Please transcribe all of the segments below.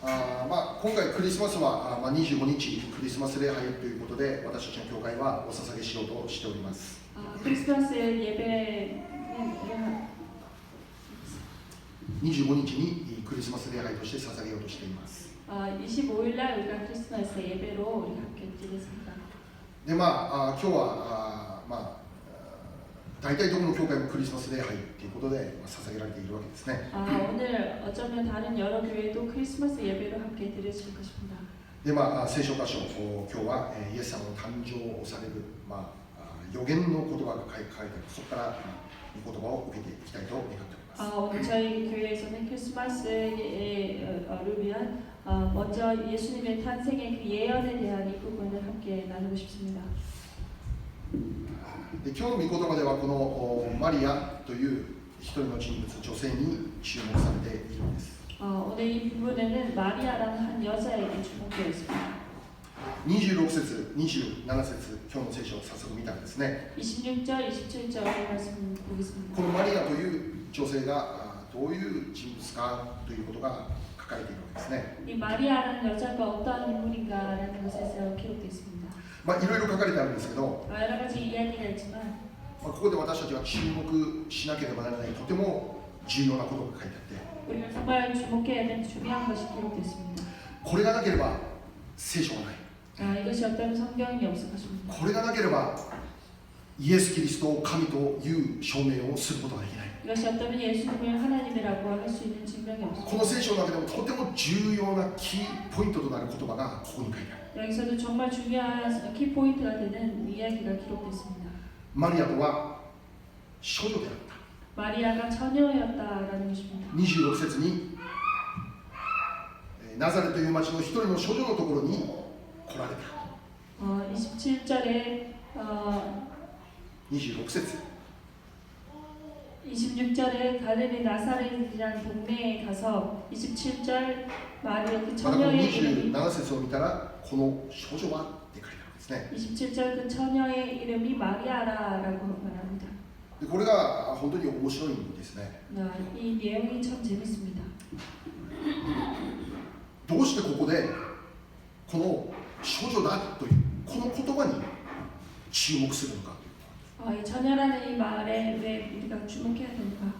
今回クリスマスは25日クリスマス礼拝ということで私たちの教会はお捧げしようとしております。 크리스마스 예배는 25日にクリスマス礼拝として捧げようとしています。 25일 날 우리가 크리스마스 예배로 우리 함께 드리겠습니다. で今日は大体どこの教会もクリスマス礼拝ということで捧げられているわけですね。 오늘 어쩌면 다른 여러 교회도 크리스마스 예배로 함께 드려질 것입니다. で聖書箇所今日はイエス様の誕生をされる予言の言葉が書いてあるそこから御言葉を受けていきたいと願っております。 오늘 저희 교회에서는 크리스마스를 위한 먼저 예수님의 탄생의 그 예언에 대한 이 부분을 함께 나누고 싶습니다. で今日の御言葉ではこのマリアという一人の人物女性に注目されているんです。 오늘 이 부분에는 마리아라는 한 여자에게 주목되어 있습니다. 26節、27節、今日の聖書を早速見たんですね。 26절, 27절의 말씀 보겠습니다. このマリアという女性がどういう人物かということが書かれているわけですね。 이 마리아라는 여자가 어떠한 인물인가라는 것에서 기록되어 있습니다. いろいろ書かれてあるんですけど、 여러 가지 이야기가 있지만 ここで私たちは注目しなければならないとても重要なことが書いてあって、 우리가 정말 주목해야 되는 중요한 것이 기록되어 있습니다. これがなければ聖書がない。 이것이 없다면 성경이 없을 것입니다. これがなければイエス・キリストを神という証明をすることができない。 이것이 없다면 예수님을 하나님이라고 할 수 있는 증명이 こ 없습니다. の聖書の中でもとても重要なキーポイントとなる言葉がここに書いてある。 여기서도 정말 중요한 키포인트가 되는 이야기가 기록되어 있습니다. マリアとは少女であった。 마리아가 처녀였다라는 것입니다. 26節にナザレという町の一人の少女のところに来られた。 27절에 26節 26절에 갈릴리 나사렛이라는 동네에 가서 27절 마리아 그 またこの 처녀의 이름이 27節を見たらこの少女はって書いてあるんですね。 27절 그 처녀의 이름이 마리아라고 말합니다. でこれが本当に面白いんですね。 이 내용이 참 재밌습니다. どうしてここでこの少女だというこの言葉に注目するのか。 이 처녀라는 이 말에 왜 우리가 주목해야 되는가?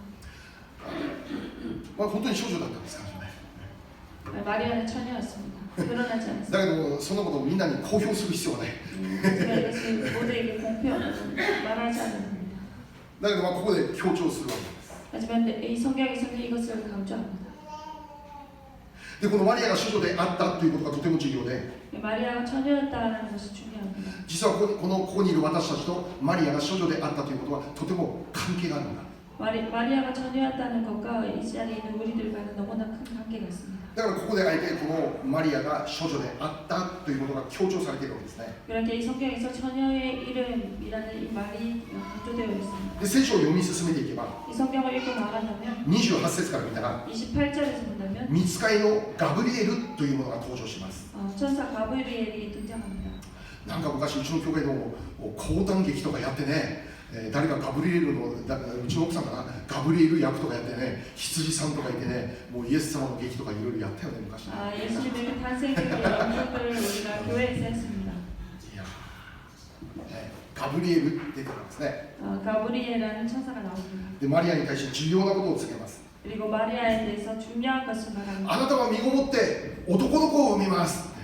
本当に少女だったんですからね。 마리아는 처녀였습니다. 드러나지 않았습니다. だけどそんなことをみんなに公表する必要はない。 하지만 이것을 모두에게 말하지 않습니다. だけどここで強調するわけです。 하지만 이 성경에서는 이것을 강조합니다. でこのマリアが少女であったということがとても重要で、 마리아가 처녀였다는 것이 중요합니다. 実はここにいる私たちとマリアが少女であったということはとても関係があるんだ。 마리아가 처녀였다는 것과 이 자리에 있는 우리들과는 너무나 큰 관계가 있습니다. だからここであえてこのマリアが少女であったということが強調されているわけですね。 그렇게 이 성경에서 처녀의 이름이라는 이 말이 강조되어 있습니다. で聖書を読み進めていけば 이 성경을 읽고 나간다면 28節から見たら 28절에서 본다면 御使いのガブリエルというものが登場します。 천사 가브리엘이 등장합니다. なんか昔うちの教会の講談劇とかやってね、誰かガブリエルのうちの奥さんかなガブリエル役とかやってね、羊さんとかいてね、もうイエス様の劇とかいろいろやったよね昔。 예수님의 탄생의 연극을 우리가 교회에서 했습니다. いや、ガブリエルって出てくるんですね。 가브리엘이라는 천사가 나옵니다. でマリアに対して重要なことを告げます。 그리고 마리아에 대해서 중요한 것을 あ 말합니다. なたは身ごもって男の子を産みます。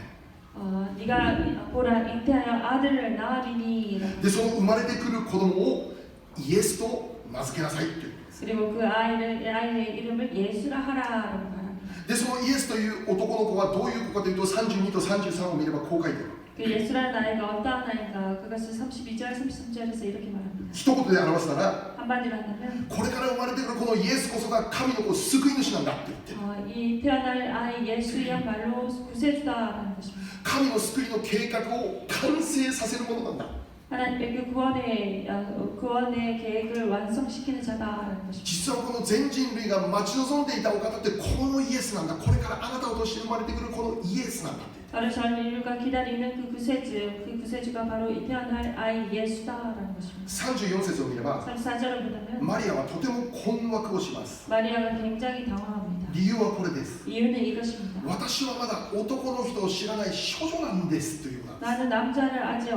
네가 보라 잉태하여 아들을 낳으리니. でその生まれてくる子供をイエスと名付けなさいという。 그리고 그 아이의 이름을 예수라 하라라고 말합니다. でそのイエスという男の子はどういう子かというと32と33を見ればこう書いてある。 그 예수라는 아이가 어떠한 아이인가 그것을 32절, 33절에서 이렇게 말합니다. 一言で表すなら 한마디로 한다면 これから生まれてくるこのイエスこそが神の子救い主なんだって言ってる。 이 태어날 아이 예수야말로 구세주다라는 것입니다. 神の救いの計画を完成させるものなんだ。 하나님의 그 구원의 계획을 완성시키는 자다라는 것입니다. 実はこの全人類が待ち望んでいたお方ってこのイエスなんだ。これからあなたを通して生まれてくるこのイエスなんだって。 다른 전 인류가 기다리는 그 구세주가 바로 이 태어날 아이 예수다라는 것입니다. 34節を見れば 34절을 보다면 マリアはとても困惑をします。 마리아가 굉장히 당황합니다. 理由はこれです。 이유는 이것입니다. 私はまだ男の人を知らない処女なんですということなんです。 나는 남자를 아직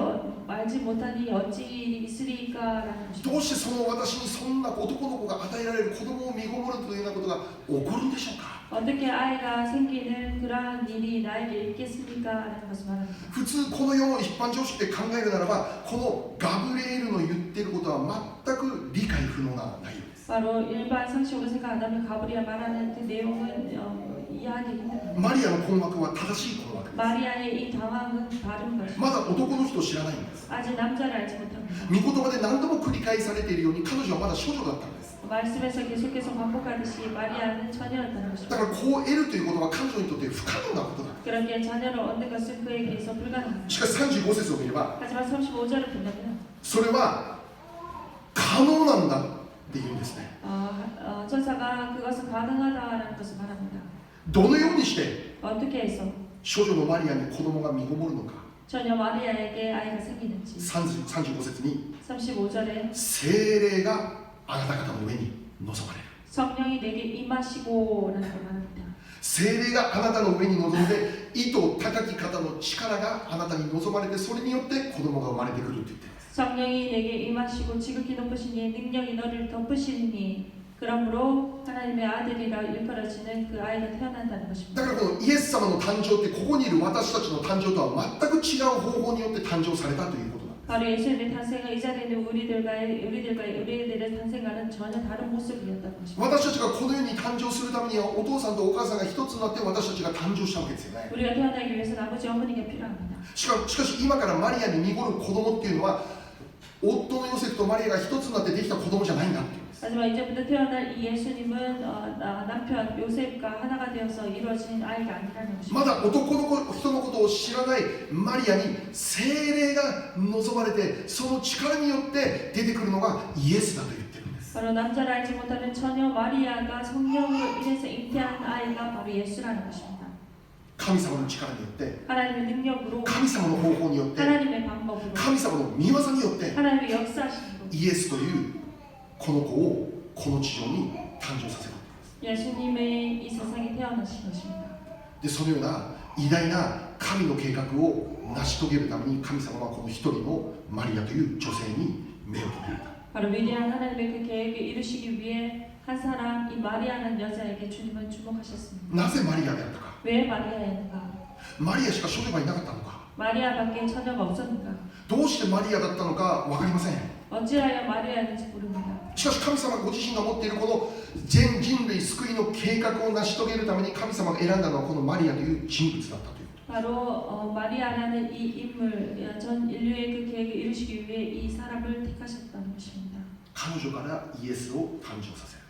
알지 못하니 어찌 일이 있으리까라는 どう 것입니다. してその私にそんな男の子が与えられる子供を身ごもるというようなことが起こるんでしょうか。 어떻게 아이가 생기는 그러한 일이 나에게 있겠습니까라는 것을 말합니다. 普通この世の一般常識で考えるならば、このガブリエルの言っていることは全く理解不能な内容です。 바로 일반 상식으로 생각한다면 가브리가 말하는 그 내용은 이해하기 힘듭니다. マリアの困惑は正しい困惑です。 마리아의 이 당황은 바른 것입니다. まだ男の人を知らないんです。 아직 남자를 알지 못합니다. 御言葉で何度も繰り返されているように、彼女はまだ少女だったんです。 말씀에서 계속해서 반복하듯이 마리아는 처녀였다는 だ 것입니다. からこう得るということは彼女にとって不可能なことだ。 그렇게 자녀를 얻는 것은 그에게 있어 불가능합니다. しかし35節を見れば、 하지만 35절을 본다면 それは可能なんだって言うんですね。 천사가 그것은 가능하다라는 것을 말합니다. どのようにして 어떻게 해서 少女のマリアに子供が身ごもるのか。 처녀 마리아에게 아이가 생기는지 35節に 35절에 聖霊があなた方の上に臨まれる。 성령이 내게 임하시고라는 걸 말합니다. 聖霊があなたの上に臨んで、意図高き方の力があなたに望まれて、それによって子供が生まれてくると言っています。 성령이 내게 임하시고 지극히 높으신 이의 능력이 너를 덮으시니 그러므로 하나님의 아들이라 일컬어지는 그 아이가 태어난다는 だ 것입니다. からこのイエス様の誕生って、ここにいる私たちの誕生とは全く違う方法によって誕生されたということなんです。 바로 예수님의 탄생은 이 자리에 있는 우리들의 탄생과는 전혀 다른 모습이었다는 것입니다. 私たちがこの世に誕生するためには、お父さんとお母さんが一つになって私たちが誕生したわけですよね。 우리가 태어나기 위해서는 아버지 어머니가 필요합니다. しかし今からマリアに身ごる子供っていうのは、夫のヨセフとマリアが一つになってできた子供じゃないんだっていうんです。 하지만 이제부터 태어날 이 예수님은 남편 요셉과 하나가 되어서 이루어진 아이가 아니라는 것입니다. まだ男の子人のことを知らないマリアに聖霊が望まれて、その力によって出てくるのがイエスだと言ってるんです。 바로 남자를 알지 못하는 처녀 마리아가 성령으로 인해서 잉태한 아이가 바로 예수라는 것입니다. 神様の力によって、 하나님의 능력으로 神様の方法によって、 하나님의 방법으로 神様の御業によって 하나님의 역사하심으로 イエスというこの子をこの地上に誕生させる。 예수님의 이 세상에 태어나신 것입니다. でそのような偉大な神の計画を成し遂げるために、神様はこの一人のマリアという女性に目を留められた。 바로 위대한 하나님의 그 계획을 이루시기 위해 한 사람 이 마리아라는 여자에게 주님은 주목하셨습니다. なぜマリアであったか。 왜 마리아였는가? マリアしか少女がいなかったのか。 마리아밖에 처녀가 없었는가? どうしてマリアだったのか分かりません。 어찌하여 마리아였는지 모릅니다. しかし神様ご自身が持っているこの全人類救いの計画を成し遂げるために、神様が選んだのはこのマリアという人物だったという。 바로 마리아라는 이 인물, 전 인류의 그 계획을 이루시기 위해 이 사람을 택하셨다는 것입니다. 彼女からイエスを誕生させる。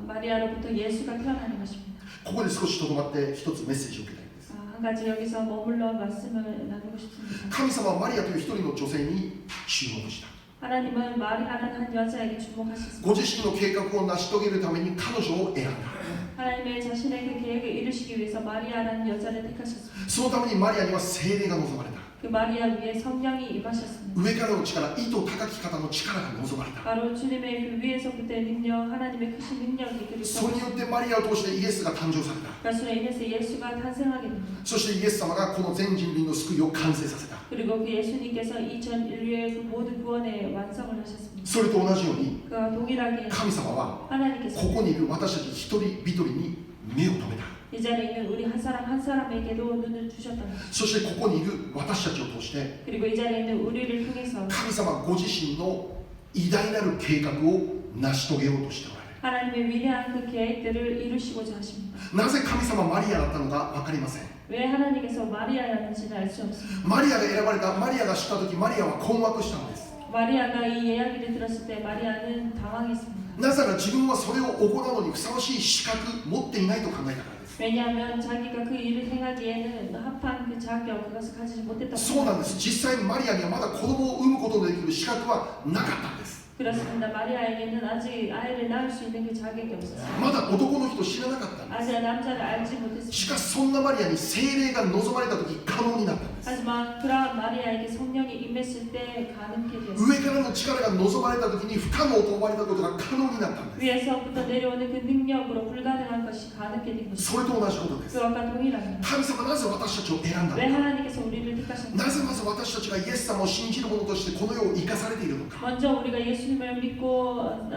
마리아로부터 예수가 태어나는 것입니다. ここで少しとどまって一つメッセージを受けたいんです。 한 가지 여기서 머물러 말씀을 나누고 싶습니다. 神様はマリアという一人の女性に注目した。 하나님은 마리아라는 한 여자에게 주목하셨습니다. ご自身の計画を成し遂げるために彼女を選んだ。 하나님의 자신의 그 계획을 이루시기 위해서 마리아라는 여자를 택하셨습니다. そのためにマリアには聖霊が望まれた。 그 마리아 위에 성령이 임하셨습니다. 上からの力、意図高き方の力が望まれた。 바로 주님의 그 위에서부터의 능력, 하나님의 크신 능력이 그리고 それによってマリアを通してイエスが誕生された。 그것으로 인해서 예수가 탄생하게 됩니다. そしてイエス様がこの全人類の救いを完成させた。 그리고 그 예수님께서 이 전 인류의 그 모든 구원의 완성을 하셨습니다. それと同じように 그와 동일하게 神様は 하나님께서 ここにいる私たち一人一人に目を留めた。 이 자리에 있는 우리 한 사람 한 사람에게도 눈을 주셨다는 것입니다. そしてここにいる私たちを通して 그리고 이 자리에 있는 우리를 통해서 神様ご自身の偉大なる計画を成し遂げようとしておられる。 하나님의 위대한 그 계획들을 이루시고자 하십니다. なぜ神様マリアだったのか分かりません。 왜 하나님께서 마리아였는지는 알 수 없습니다. マリアが選ばれた。マリアが知った時、マリアは困惑したんです。 마리아가 이 이야기를 들었을 때 마리아는 당황했습니다. なぜなら自分はそれを行うのにふさわしい資格持っていないと考えたからです。 왜냐하면 자기가 그 일을 행하기에는 합한 그 자격 그것을 가지지 못했다고 そうなんです。実際にマリアにはまだ子供を産むことのできる資格はなかったんです。 그렇습니다. 마리아에게는 아직 아이를 낳을 수 있는 그 자격이 없었어요. まだ男の人知らなかったんで 아직 남자를 알지 し 못했습니다. かしそんなマリアに聖霊が望まれた時可能になったんです。 하지만 그러한 마리아에게 성령이 임했을 때 가능케 上 되었습니다. からの力が望まれた時に不可能と思われたことが可能になったんです。 위에서부터 내려오는 그 능력으로 불가능한 것이 가능케 된 そ 것입니다. れと同じことです。 그것과 동일합니다. 神様なぜ私たちを選んだの 왜 か。 하나님께서 우리를 택하셨는가? なぜまず私たちがイエス様を信じる者としてこの世を生かされているのか。 먼저 우리가 예수님을 믿고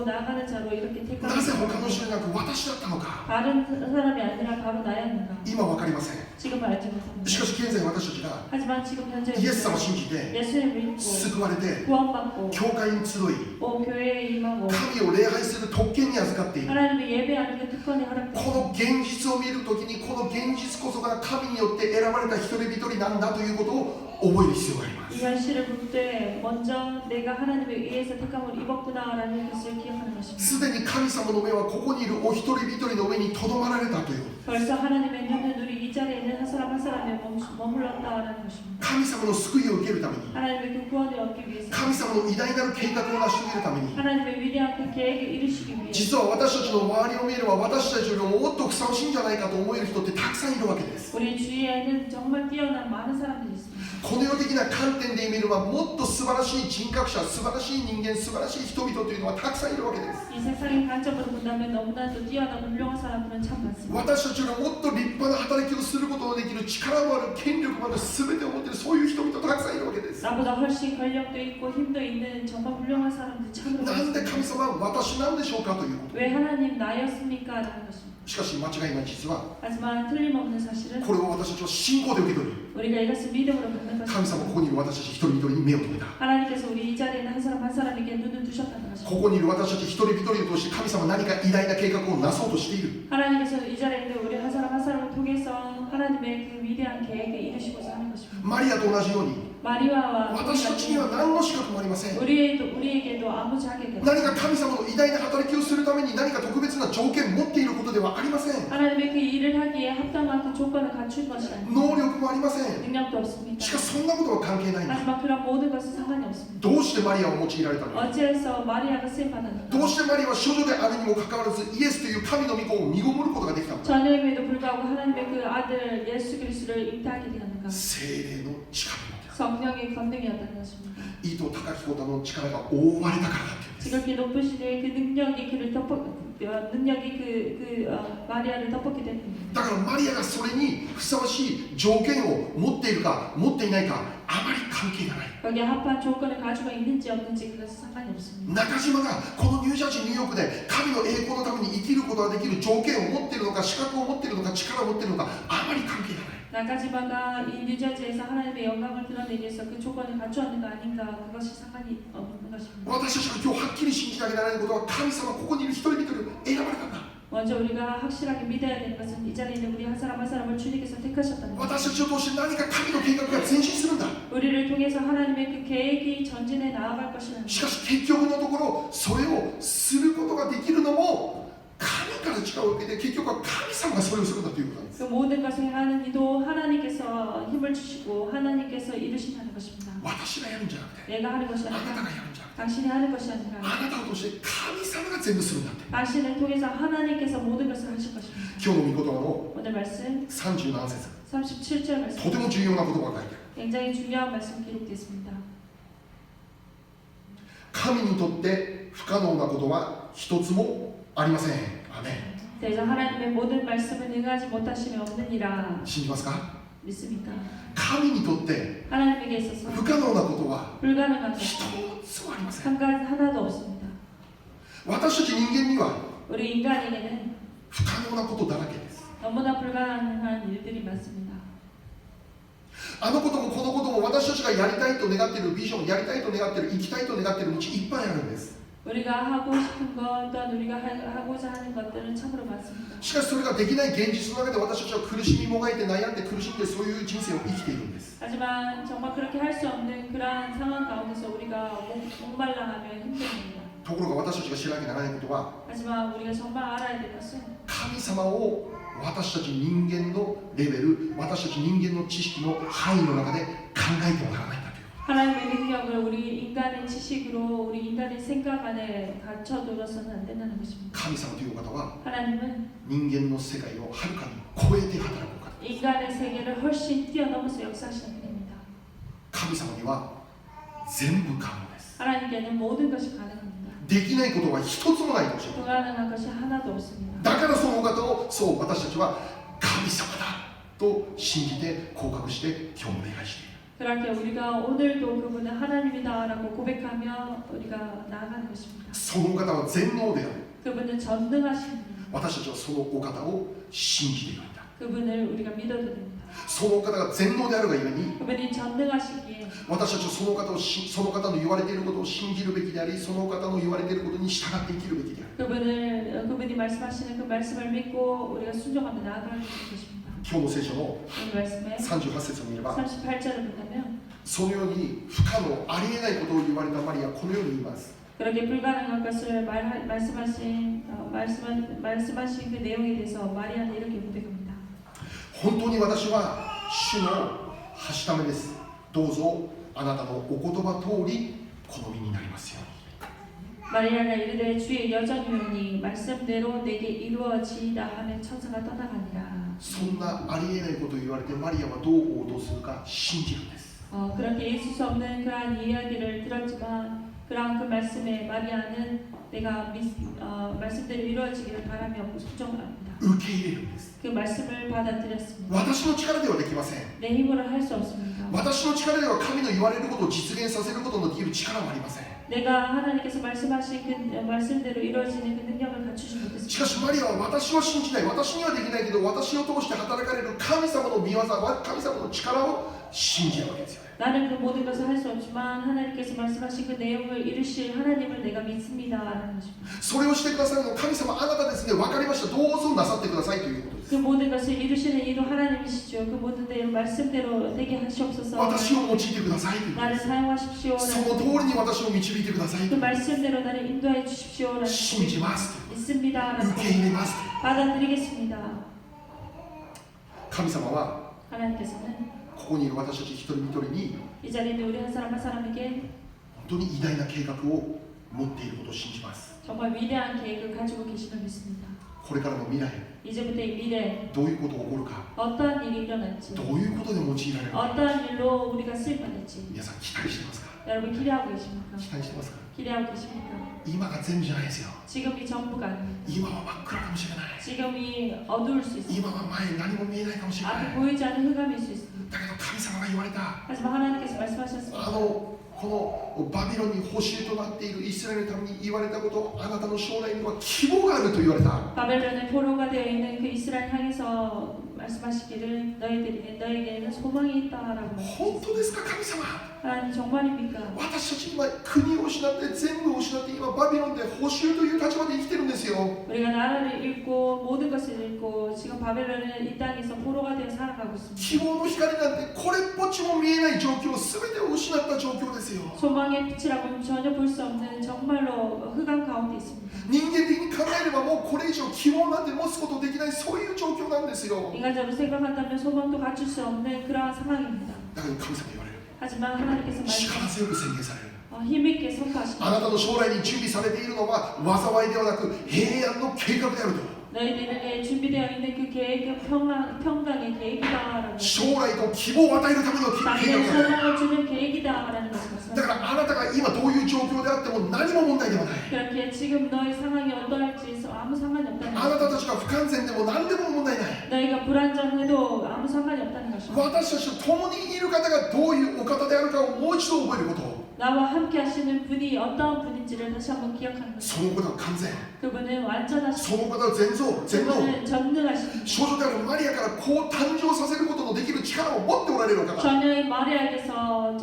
나아가는 자로 이렇게 なぜ他の 택하셨는가? 人じゃなく私だったのか。 다른 사람이 아니라 바로 나였는가? 今わかりません。 지금 알지 し 못합니다. かし現在私たちが 하지만 지금 현재 イエス様を信じて 예수님을 믿고 救われて 구원받고 教会に集い 교회에 임하고 神を礼拝する特権に預かっている。 하나님을 예배하는 그 특권이 こ 허락됩니다. の現実を見るときにこの現実こそが神によって選ばれた一人一人なんだということを覚える必要があります。 이 현실을 볼 때 먼저 내가 하나님에 의해서 택함을 입었구나라는 것을 기억하는 것입니다. すでに神様の目はここにいるお一人一人の上にとどまられたという。 벌써 하나님의 눈은 우리 이 자리에 있는 한 사람 한 사람에 머물렀다라는 것입니다. 神様の救いを受けるために 하나님의 그 구원을 얻기 위해서 神様の偉大なる計画を成し遂げるために 하나님의 위대한 그 계획을 이루시기 위해 実は私たちの周りを見れば私たちよりももっとふさわしいんじゃないかと思える人ってたくさんいるわけです。 우리 주위에는 정말 뛰어난 많은 사람들이 있습니다. この世的な観点で見ればもっと素晴らしい人格者、素晴らしい人間、素晴らしい人々というのはたくさんいるわけです。 이 세상의 관점으로 본다면 너무나도 뛰어난 훌륭한 사람들은 참 많습니다. 私たちよりもっと立派な働きをすることのできる力もある、権力もある、全てを持っているそういう人々たくさんいるわけです。 나보다 훨씬 권력도 있고 힘도 있는 정말 훌륭한 사람들이 참으로 なんで 많습니다. 神様は私なんでしょうかということ。 왜 하나님 나였습니까? 라는 것입니다. しかし間違いない実は 하지만 틀림없는 사실은 これを私たちは信仰で受け取り 우리가 이것을 믿음으로 받는 神様 것입니다. ここにいる私たち一人一人に目を留めた。 하나님께서 우리 이 자리에 있는 한 사람 한 사람에게 눈을 두셨다는 것입니다. ここにいる私たち一人一人を通して神様何か偉大な計画をなそうとしている。 하나님께서 이 자리에 있는 우리 한 사람 한 사람을 통해서 하나님의 그 위대한 계획을 이루시고자 하는 것입니다. マリアと同じように 마리아와 私たちには何の資格もありません。 우리에게도 아무 자격이 없습니다. 何か神様の偉大な働きをするために何か特別な条件を持っていることではありません。 하나님의 그 일을 하기에 합당한 그 조건을 갖춘 것이 아닙니다. 能力もありません。 능력도 없습니다. しかしそんなことは関係ないんだ。 하지만 그런 모든 것은 상관이 없습니다. どうしてマリアを用いられたのか。 어찌해서 마리아가 쓰임받았는가? どうしてマリアは処女であるにもかかわらずイエスという神の御子を身ごもることができたのか。 전에에도 불구하고 하나님의 그 아들 예수 그리스도를 잉태하게 되었는가? 聖霊の力によって 성령의 권능이었다는 것입니다. 意図高きことの力が覆われたからだっていうんです。 지극히 높으시되 그 능력이 그를 마리아를 덮었기 때문입니다. だからマリアがそれにふさわしい条件を持っているか持っていないかあまり関係がない。 거기에 합한 조건을 가지고 있는지 없는지 그것은 상관이 없습니다. 中島がこのニュージャージーニューヨークで神の栄光のために生きることができる条件を持っているのか資格を持っているのか力を持っているのかあまり関係がない。 나가지마가 이 뉴저지에서 하나님의 영광을 드러내기 위해서 그 조건을 갖추었는가 아닌가 그것이 상관이 없는 것입니다. 私たちが今日はっきり信じなきゃならないことは神様ここにいる一人一人を選ばれたんだ。 먼저 우리가 확실하게 믿어야 되는 것은 이 자리에 있는 우리 한 사람 한 사람을 주님께서 택하셨다는 것. 私たちを通して何か神の計画が前進するんだ。 우리를 통해서 하나님의 그 계획이 전진해 나아갈 것이라는 し 것. かし結局のところそれをすることができるのも神から力を受けて結局は神様がそれをするんだということなんです。 그 모든 것을 행하는 이도 하나님께서 힘을 주시고 하나님께서 이루신다는 것입니다. 私がやるんじゃなくて 내가 하는 것이 あなた 아니라 がやるんじゃなくて 당신이 하는 것이 아니라 あなたを通して神様が全部するんだって。 당신을 통해서 하나님께서 모든 것을 하실 것입니다. 今日の御言葉の 오늘 말씀 37節 37절 말씀 とても重要な言葉が書いてある。 굉장히 중요한 말씀 기록되었습니다. 神にとって不可能なことは一つもありません。アメン。 그래서 하나님의 모든 말씀을 응하지 못하시면 없느니라. 信じますか？ 믿습니까? 神にとって 하나님에게 있어서 不可能なことは 불가능한 一 것은 つもありません。 하나도 없습니다. 私たち人間には 우리 인간에게는 不可能なことだらけです。 너무나 불가능한 일들이 많습니다. あのこともこのことも私たちがやりたいと願っているビジョン、やりたいと願っている、生きたいと願っている道いっぱいあるんです。 우리가 하고 싶은 것 또한 우리가 하고자 하는 것들은 참으로 많습니다. しかしそれができない現実の中で私たちは苦しみもがいて悩んで苦しんでそういう人生を生きているんです。 하지만 정말 그렇게 할 수 없는 그러한 상황 가운데서 우리가 목말라하며 힘듭니다. ところが私たちが知らなきゃならないことは 하지만 우리가 정말 알아야 될 것은 神様を私たち人間のレベル、私たち人間の知識の範囲の中で考えてはならないんだという。 하나님의 능력을 우리 인간의 지식으로 우리 인간의 생각 안에 갖춰두어서는 안 된다는 것입니다. 神様というお方は 하나님은 人間の世界をはるかに超えて働くお方。 인간의 세계를 훨씬 뛰어넘어서 역사하시는 분입니다. 神様には全部可能です。 하나님께는 모든 것이 가능합니다. できないことは一つもないとおっしゃる。 불가능한 것이 하나도 없습니다. だからそのお方をそう私たちは神様だと信じて告白して今日も願いしている。 그렇게 우리가 오늘도 그분은 하나님이다라고 고백하며 우리가 나아가는 것입니다. そのお方は全能である。 그분은 전능하신 분입니다. 私たちはそのお方を信じているんだ。 그분을 우리가 믿어도 됩니다. そのお方が全能であるがゆえに 그분이 전능하시기에 私たちはその方の言われていることを信じるべきであり、その方の言われていることに従って生きるべきである。 그분이 말씀하시는 그 말씀을 믿고 우리가 순종하며 나아가는 것입니다. 今日の聖書の 오늘 말씀에 38節を見れば 38절을 본다면 そのように不可能ありえないことを言われたマリアはこのように言います。 그렇게 불가능한 것을 말씀하신 그 내용에 대해서 마리아는 이렇게 고백합니다. 本当に私は主のはしためです。どうぞあなたのお言葉通り好みになりますように。 마리아가 이르되 주의 여전이오니 말씀대로 내게 이루어지이다 하며 천사가 떠나가니라. そんなありえないことを言われてマリアはどう応答するか信じるんです。 그렇게 있을 수 없는 그러한 이야기를 들었지만 그러한 그 말씀에 마리아는 내가 말씀대로 이루어지기를 바라며 순종합니다. 受け入れるんです。 그 말씀을 받아들였습니다. 私の力ではできません。 내 힘으로 할 수 없습니다. 私の力では神の言われることを実現させることのできる力はありません。 내가 하나님께서 말씀하신 그 말씀대로 이루어지는 그 능력을 갖추지 しか 못했습니다. しマリアは私は信じない、私にはできないけど私を通して働かれる神様の御業、神様の力を信じるわけですよね。 나는 그 모든 것을 할 수 없지만 하나님께서 말씀하신 그 내용을 이루실 하나님을 내가 믿습니다라는 것입니다. それをしてくださるの神様あなたですね、分かりました、どうぞなさってくださいということです。 그 모든 것을 이루시는 이도 하나님이시죠. 그 모든 대로 말씀대로 되게 하시옵소서. 私を用いてくださいということで 나를 す。 사용하십시오. その通りに私を導いてください 그 말씀대로 나를 인도해 주십시오. 信じますと 믿습니다. 受け入れますと 받아들이겠습니다. 神様は 하나님께서는 ここにいる私たち一人一人に 이 자리에 있는 우리 한 사람 한 사람에게 本当に偉大な計画を持っていることを信じます。 정말 위대한 계획을 가지고 계시는 믿습니다. これからの未来 이제부터 이 미래 どういうことが起こるか、 어떠한 일이 일어날지 どういうことで用いられるか、 어떠한 일로 우리가 쓰임받을지 皆さん期待してますか？ 여러분 기대하고 계십니까? 期待してますか？ 기대하고 계십니까? 今が全部じゃないですよ。 지금이 전부가 아닙니다. 今は真っ暗かもしれない。 지금이 어두울 수 있습니다. 今は前何も見えないかもしれな 앞이 い。 보이지 않는 흑암일 수 있습니다. だけど神様が言われた、 하지만 하나님께서 말씀하셨습니다. このバビロンに捕囚となっているイスラエルのために言われたこと、あなたの将来には希望があると言われた。 바벨론의 포로가 되어 있는 그 이스라엘 향해서 말씀하시기를 너에게는 소망이 있다라고 本当ですか神様？ 하나님 정말입니까? 私たち今国を失って全部を失って今バビロンで捕囚という立場で生きてるんですよ。 우리가 나라를 잃고 모든 것을 잃고 지금 바벨론은 이 땅에서 포로가 되어 살아가고 있습니다. 希望の光なんてこれっぽっちも見えない状況、全てを失った状況ですよ。 소망의 빛이라고는 전혀 볼 수 없는 정말로 흑암 가운데 있습니다. 人間的に考えればもうこれ以上希望なんて持つことできない、そういう状況なんですよ。 인간적으로 생각한다면 소망도 갖출 수 없는 그러한 상황입니다. だけど神様言われる。 하지만 하나님께서 力強く宣言される。 힘있게 선포하십니다. あなたの将来に準備されているのは災いではなく平安の計画であると。 너희들에게 준비되어 있는 그 계획은 평강의 계획이다라고 将来と希望を与えるための計画 당연히 である。 소망을 주는 계획이다라는 것을 だから 말씀하십니다. あなたが今どういう状況であっても何も問題ではない。 그렇게 지금 너의 상황이 어떠할지 아무 상관이 없다는 あな 것입니다. たたちが不完全でも何でも問題ない。 너희가 불완전해도 아무 상관이 없다는 것입니다. 私たちと共にいる方がどういうお方であるかをもう一度覚えること。 나와 함께 하시는 분이 어떠한 분인지를 다시 한번 기억하는 것입니다. その方は完全。 그분은 완전하시고 その方は全能。 그분은 전능하십니다. 少女であるマリアからこう誕生させることのできる力を持っておられるお方。 전혀의 마리아에게서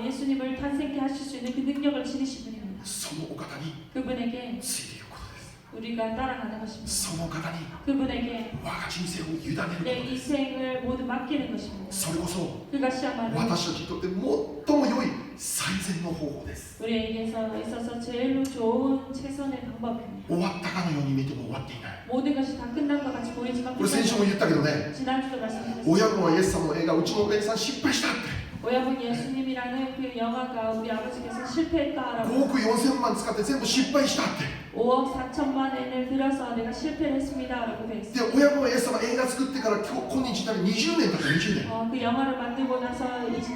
예수님을 탄생케 하실 수 있는 그 능력을 지니신 분입니다. そのお方に 그분에게 ついていくことです。 우리가 따라가는 것입니다. その方に 그분에게 我が人生を委ねること 내 です 인생을 모두 맡기는 것입니다. それこそ 그것이야말로 私たちにとって最も良い最善の方法です。 우리에게서 있어서 제일로 좋은 최선의 방법입니다. 終わったかのように見ても終わっていない。 모든 것이 다 끝난 것 같이 보이지만 これ先週も言ったけどね、 지난주도 말씀드렸습니다. 親分はイエス様の映画、うちのお姉さん失敗したって。 오야분 예수님이라는 그 영화가 우리 아버지께서 실패했다라고 5億4000万使って全部失敗したって 5억 4천만 엔을 들여서 내가 실패를 했습니다라고 돼 で 있어요. 親分はイエス様映画作ってから今日ため20年経って20年 그 영화를 만들고 나서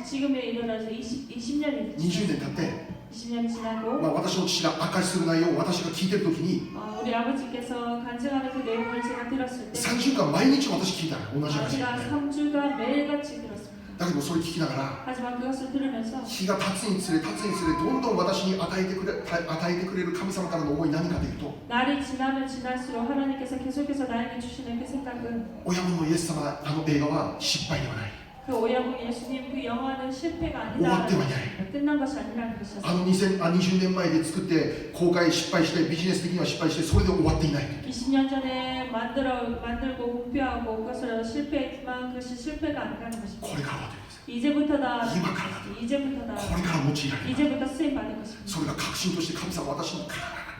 지금에 이르러서 20년이 20年経って 20년 지나고 私の父が明かしする内容を私が聞いてる時に 우리 아버지께서 간증하는 그 내용을 제가 들었을 때 3週間毎日私聞いたの同じ話 제가 3주간 매일같이 들었습니다. だけどそれ聞きながら 하지만 그것을 들으면서 日が経つにつれどんどん私に与えてくれる神様からの思い何かというと 날이 지나면 지날수록 하나님께서 계속해서 나에게 주시는 그 생각은 親分のイエス様映画は失敗ではない 그 오야분 예수님 그 영화는 실패가 終わ 아니다. ってはない 끝난 것이 아니라는 것이었어요. 20年前で作って公開失敗してビジネス的には失敗してそれで終わっていない 20년 전에 만들고 공표하고 그것을 실패했지만 그것이 실패가 아니라는 こ 것입니다. れからはというです 이제부터다. 今からだと 이제부터다. これから用いられる 이제부터 쓰임 받을 것입니다. それが確信として神様は私に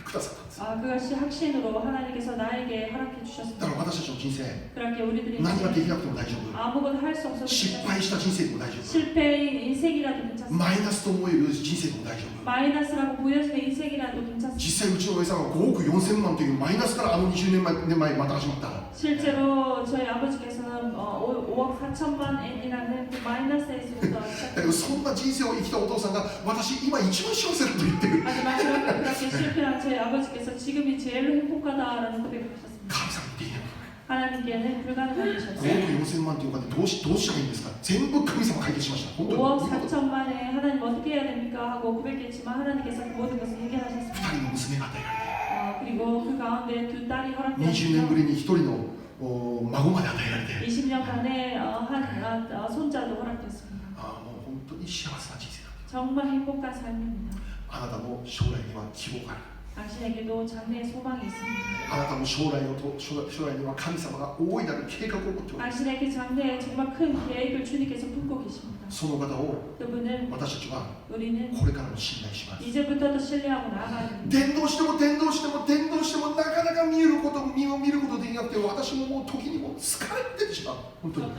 くださったんです 그것이 확신으로 하나님께서 나에게 허락해 だ 주셨습니다. から私たちの人生 그렇게 우리들이 何ができなくても大丈夫 아무것도 할 수 없어도 失 괜찮습니다. 敗した人生でも大丈夫 실패인 인생이라도 괜찮습니다. マイナスと思える人生でも大丈夫 마이너스라고 보여지는 인생이라도 괜찮습니다. 実際うちの親さんは5億4000万というマイナスから20年前また始まった 실제로 저희 아버지께서는 5억 4천만 엔이라는 그 마이너스에서부터 だけどそんな人生を生きたお父さんが私今一番幸せだと言ってる 하지만 그렇게 실패한 저희 아버지께서 지금이 제일 행복하다라는 고백을 하셨습니다. 神様にできない 하나님께는 불가능한 5 것이었어요. 億4000万というお金どうしたらいいんですか全部神様解決しました本当に 5억 4천만에 하나님 어떻게 해야 됩니까? 하고 고백했지만 하나님께서 그 모든 것을 해결하셨습니다. 2人の娘が与えられて 그리고 그 가운데 두 딸이 20年ぶ 허락되었고 りに1人の孫まで与えられて 20년간의 손자도 허락됐습니다. もう本当に幸せな人生だ 정말 행복한 삶입니다. あなたの将来には希望がある 당신에게도 장래의 소망이 있습니다. あなたの将来には神様が大いなる計画を持っております 당신에게 장래에 정말 큰 계획을 주님께서 품고 계십니다. その方を 그분을 私たちは 우리는 これからも信頼します 이제부터도 신뢰하고 나아가야 됩니다. 伝道してもなかなか見ることできなくて私ももう時にも疲れててしまう本当に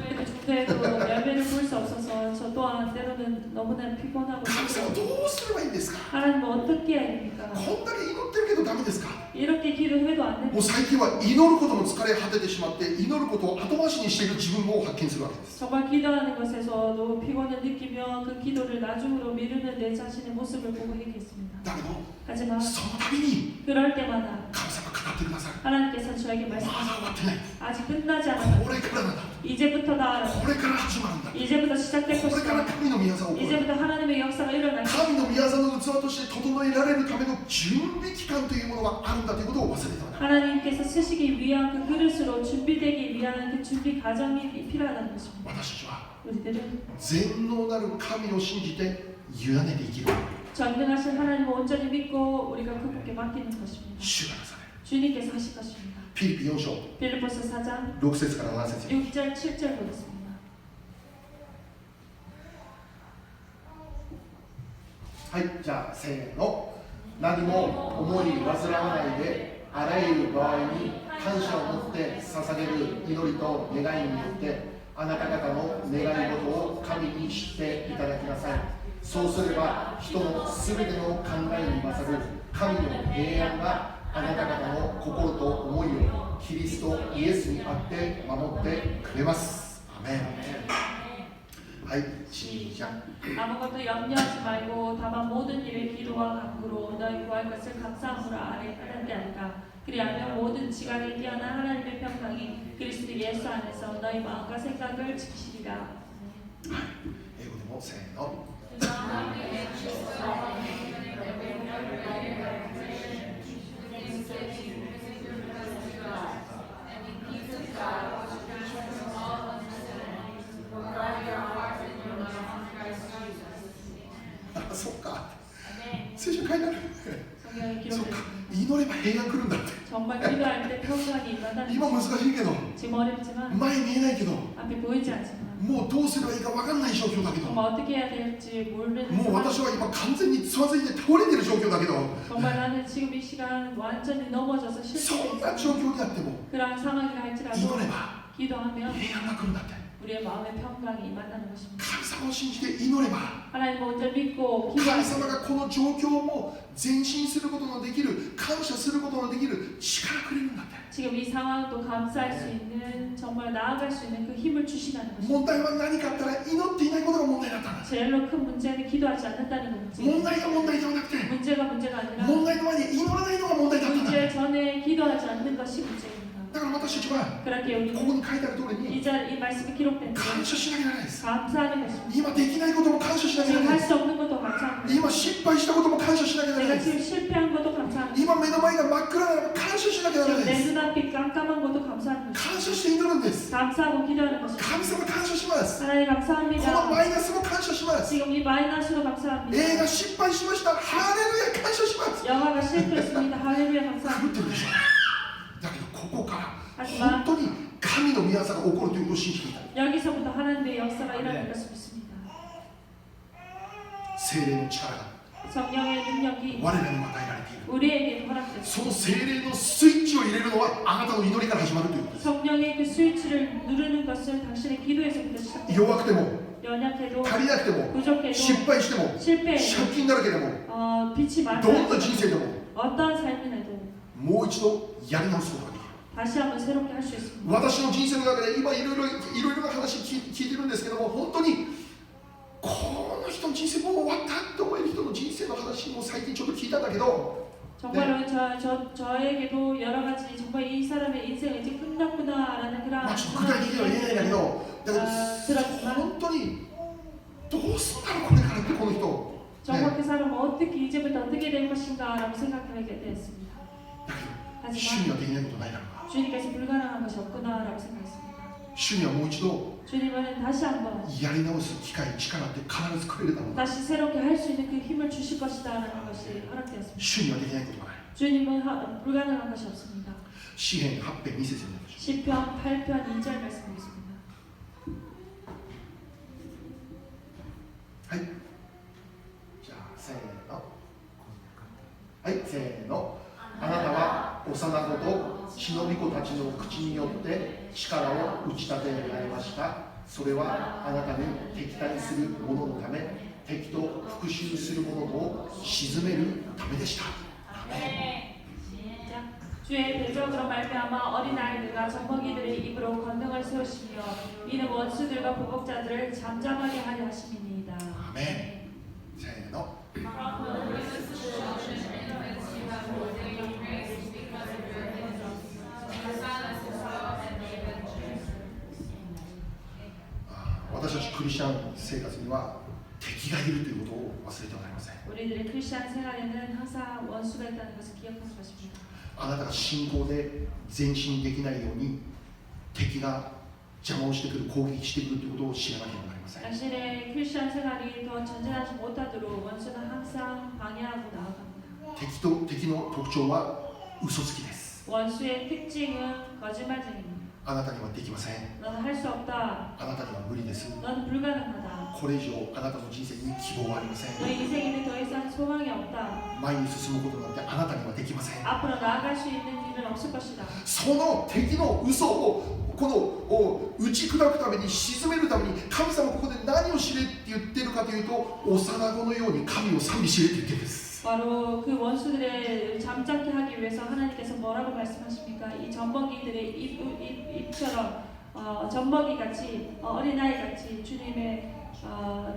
저도 열매를 볼 수 없어서 저 또한 때로는 너무나 피곤하고 神様どうすればいいんですか 하나님 어떻게 해야 됩니까? こんだけ祈ってるけどダメですか 이렇게 기도해도 안 もう 됩니다. 最近は祈ることも疲れ果ててしまって祈ることを後回しにしている自分を発見するわけです 정말 기도하는 것에서도 피곤을 느끼며 그 기도를 나중으로 미루는 내 자신의 모습을 보고 얘기했습니다. だけど 하지만 その度に 그럴 때마다 神様が語ってくださる 하나님께서 저에게 まだ終 말씀하십니다. わってない 아직 끝나지 않았다. これからなんだ 이제부터다. これから始まるんだ 이제부터 시작될 これから 것이다. 神の宮沢を起こる 이제부터 하나님의 역사가 일어날 것이다. 神の宮沢の器として整えられるための準備期間というものがあるんだということを忘れてはならない 하나님께서 쓰시기 위한 그 그릇으로 준비되기 위한 그 준비 과정이 필요하다는 것입니다. 私たちは 우리들은 全能なる神を信じて委ねて生きる 전능하신 하나님을 온전히 믿고 우리가 그분께 맡기는 것입니다. 主がなされる 주님께서 하실 것입니다. ピリピ4章 빌립보서 4장 6節から7節 6절 7절 보겠습니다. はいじゃあせーの何も思い煩わないであらゆる場合に感謝を持って捧げる祈りと願いによってあなた方の願い事を神に知っていただきなさいそうすれば人のすべての考えに勝る神の平安があなた方の心と思いをキリストイエスにあって守ってくれますアメンはい시작 아무것도 염려하지 말고 다만 모든 일에 기도와 간구로 너희 구할 것을 감사함으로 아뢰게 하리라. 그리하면 모든 지각에 뛰어난 하나님의 평강이 그리스도 예수 안에서 너희 마음과 생각을 지키시리라. 英語でもせーのあ、そっか聖書書いてある 성경에 そっか 기록되어 祈れば平安来るんだって 정말 기도할 때 평강이 임한다는 今難 것입니다. しいけど 지금 어렵지만 前見えないけど 앞이 보이지 않지만 もうどうすればいいか分かんない状況だけど 정말 어떻게 해야 될지 모르는 もう 상황. 私は今完全につまずいて倒れてる状況だけど 정말 나는 지금 이 시간 완전히 넘어져서 そ 실패해 んな状況にあっても 그러한 상황이라 할지라도 祈れば 기도하면 平安が来るんだって 우리의 마음의 평강이 임한다는 것입니다. 神様を信じて祈れば 하나님 먼저 믿고 神 기도하시고 様がこの状況も前進することのできる、感謝することのできる力くれるんだって。 지금 이 상황도 감사할 수 있는 정말 나아갈 수 있는 그 힘을 주시다는 것입니다. 問題は何かあったら祈っていないことが問題だったんです。 제일로 큰 문제는 기도하지 않는다는 문제. 問題が問題ではなくて、 문제가 아니라 問題の前に祈らないのが問題だったんだ。 문제 전에 기도하지 않는 것이 문제입니다. だから私たちは 그렇게 こ 우리는 こに書いてある通りに 이 말씀이 기록된 感謝しなきゃならないです。 감사하는 것입니다. 今できないことも感謝しなきゃな 지금 らない 할 です。 수 없는 것도 감사합니다. 今失敗したことも感謝しなきゃならない 내가 です。 지금 실패한 것도 감사합니다. 今目の前が真っ暗ならば感謝しなきゃならない 지금 で 내 す。 눈앞이 깜깜한 것도 감사합니다. 感謝して祈るんです。 감사하고 기도하는 것입니다. 神様感謝します。 하나님 この 감사합니다. マイナスも感謝します。 지금 이 마이너스로 감사합니다. 映画失敗しました。ハレルヤ感謝します。 영화가 실패했습니다. 할렐루야 狂って 감사합니다. るでしょ。だけどここから本 하지만 当に神の御業が起こるということを信じていた。 여기서부터 하나님의 역사가 일어날 것을 믿습니다. 聖霊の力が 성령의 능력이 我らにも与えられている。 우리에게 허락됐습니다. その聖霊のスイッチを入れるのはあなたの祈りから始まるということです。 성령의 그 스위치를 누르는 것은 당신의 기도에서부터 시작됩니다. 弱くても 연약해도 足りなくても 부족해도 失敗しても 실패해도 借金だらけでも 빛이 どんな 많아도 人生でも 어떠한 삶이라도 もう一度やり直すことができる。 다시 한번 새롭게 할 수 있습니다. 私の人生の中で今いろいろな話聞いてるんですけども、本当にこの人の人生もう終わったって思える人の人生の話も最近ちょっと聞いたんだけど、 정말로 저에게도 여러 가지 정말 이 사람의 인생이 이제 끝났구나라는 그런 まあちょっと具体的には言えないんだけど、だけど 들었지만 本当にどうすんだろうこれからってこの人。 정말 그 사람은 어떻게 이제부터 어떻게 될 것인가라고 생각하게 되었습니다. だけど主に 하지만 はできないことないだろうか。 주님께서 불가능한 것이 없구나라고 생각했습니다. 主にはもう一度 주님은 다시 한번 やり直す機会、力って必ずくれるだろう。 다시 새롭게 할 수 있는 그 힘을 주실 것이다라는 것이 허락되었습니다. 主にはできないことがない。 주님은 불가능한 것이 없습니다. 詩編8編2節になりましょ 시편 8편 2절 말씀드리겠습니다. う。はい。じゃあ、せーの。はい、せーの。あなたは幼子と忍び子たちの口によって力を打ち立てられました。それはあなたに敵対する者のため、敵と復讐する者を鎮めるためでした。 주의 대적으로 말미암아 어린아이들과 젖먹이들의 입으로 권능을 세우시며 이는 원수들과 보복자들을 잠잠하게 하려 하심이니이다. アメン。せーの。私たちクリスチャン生活には敵がいるということを忘れてはなりません。 우리들의 크리스찬 생활에는 항상 원수가 있다는 것을 기억하는 것입니다. あなたが信仰で前進できないように敵が邪魔をしてくる、攻撃してくるということを知らなければなりません。 당신의 크리스찬 생활이 더 전진하지 못하도록 원수는 항상 방해하고 나아갑니다. 敵の特徴は嘘つきです。 원수의 특징은 거짓말쟁이입니다. あなたにはできません。 너는 할 수 없다. あなたには無理です。 너는 불가능하다. これ以上あなたの人生に希望はありません。 너의 인생에는 더 이상 소망이 없다. 前に進むことなんてあなたにはできません。 앞으로 나아갈 수 있는 일은 없을 것이다. その敵の嘘をこの打ち砕くために、鎮めるために、神様はここで何を知れって言ってるかというと、幼子のように神を賛美しれって言ってるんです。 바로 그 원수들의 잠잠케 하기 위해서 하나님께서 뭐라고 말씀하십니까? 이 젖먹이들의 입처럼 젖먹이같이 어린아이같이 주님의